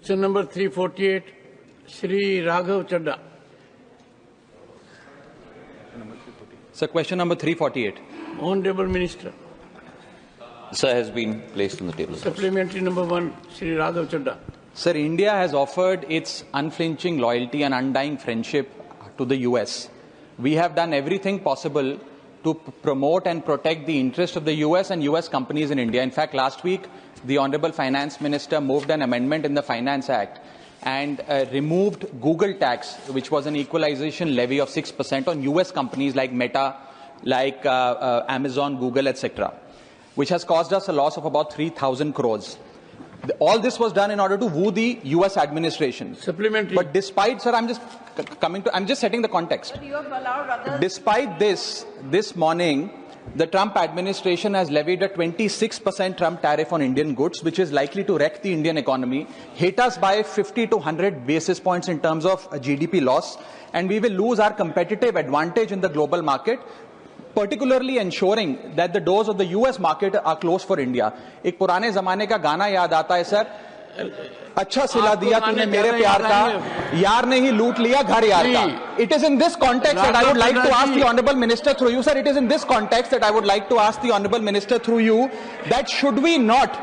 Question number 348, Shri Raghav Chadha. Sir, question number 348. Honorable Minister. Sir, has been placed on the table. Supplementary number 1, Shri Raghav Chadha. Sir, India has offered its unflinching loyalty and undying friendship to the US. We have done everything possible to promote and protect the interest of the US and US companies in India. In fact, last week, the Honorable Finance Minister moved an amendment in the Finance Act and removed Google tax, which was an equalization levy of 6% on US companies like Meta, like Amazon, Google, etc., which has caused us a loss of about 3,000 crores. All this was done in order to woo the US administration. Supplementary. But despite, sir, I'm just setting the context. But you have allowed others. Despite this morning, the Trump administration has levied a 26% Trump tariff on Indian goods, which is likely to wreck the Indian economy, hit us by 50 to 100 basis points in terms of GDP loss, and we will lose our competitive advantage in the global market, particularly ensuring that the doors of the US market are closed for India. एक पुराने ज़माने का गाना याद आता है sir, अच्छा सिला दिया तूने मेरे प्यार का, यार ने ही लूट लिया घर यार का. It is in this context that I would like to ask the Honourable Minister through you, sir. It is in this context that I would like to ask the Honourable Minister through you that should we not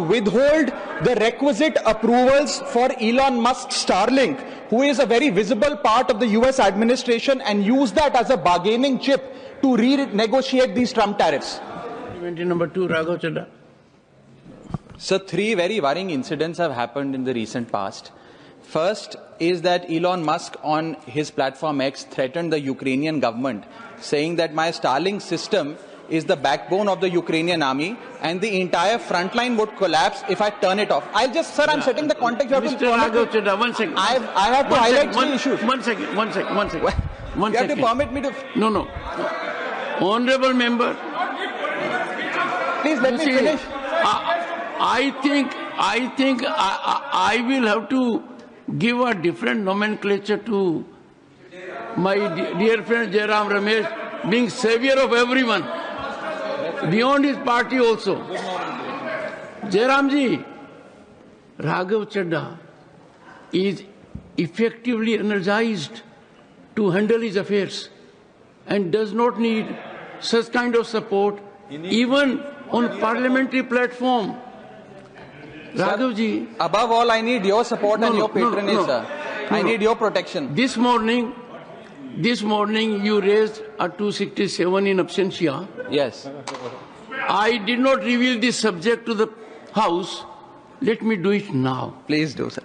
withhold the requisite approvals for Elon Musk's Starlink, who is a very visible part of the US administration, and use that as a bargaining chip to renegotiate these Trump tariffs? Supplementary number 2, Raghav Chadha. Sir, 3 very worrying incidents have happened in the recent past. First is that Elon Musk on his platform X threatened the Ukrainian government, saying that my Starlink system is the backbone of the Ukrainian army and the entire front line would collapse if I turn it off. I'm setting the context. Mr. Raghav Chadha, 1 second. I have to highlight 3 issues. 1 second. You have to permit me to... No. Honorable member. Please let me finish. I think I will have to give a different nomenclature to my dear friend Jairam Ramesh, being savior of everyone, beyond his party also. Jairam ji, Raghav Chadha is effectively energized to handle his affairs and does not need such kind of support even on parliamentary platform. Raghav ji, above all, I need your support and your patronage, sir. I need your protection. This morning you raised a 267 in absentia. Yes. I did not reveal this subject to the House. Let me do it now. Please do, sir.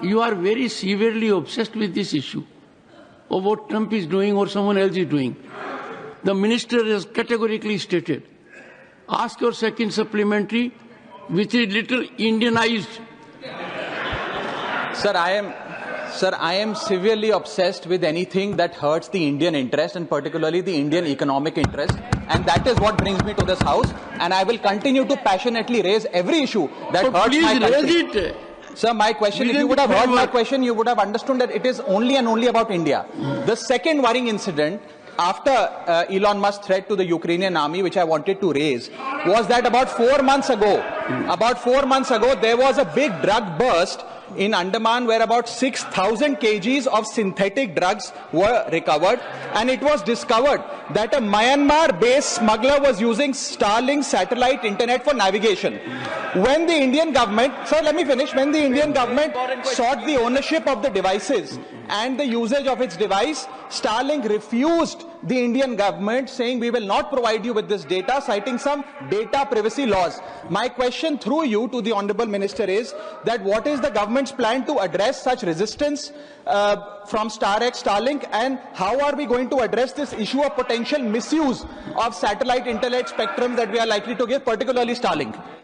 You are very severely obsessed with this issue of what Trump is doing or someone else is doing. The minister has categorically stated, ask your second supplementary, which is little Indianized. Sir, I am severely obsessed with anything that hurts the Indian interest and particularly the Indian economic interest, and that is what brings me to this House, and I will continue to passionately raise every issue that hurts my country. Please raise it. Sir, my question, if you would have heard my question, you would have understood that it is only and only about India. The second worrying incident after Elon Musk's threat to the Ukrainian army, which I wanted to raise, was that about 4 months ago, there was a big drug burst in Andaman where about 6,000 kgs of synthetic drugs were recovered, and it was discovered that a Myanmar-based smuggler was using Starlink satellite internet for navigation. When the Indian government, sir, let me finish, when the Indian government sought the ownership of the devices and the usage of its device, Starlink refused the Indian government, saying we will not provide you with this data, citing some data privacy laws. My question through you to the Honourable Minister is that what is the government's plan to address such resistance from Starlink, and how are we going to address this issue of potential misuse of satellite internet spectrum that we are likely to give, particularly Starlink?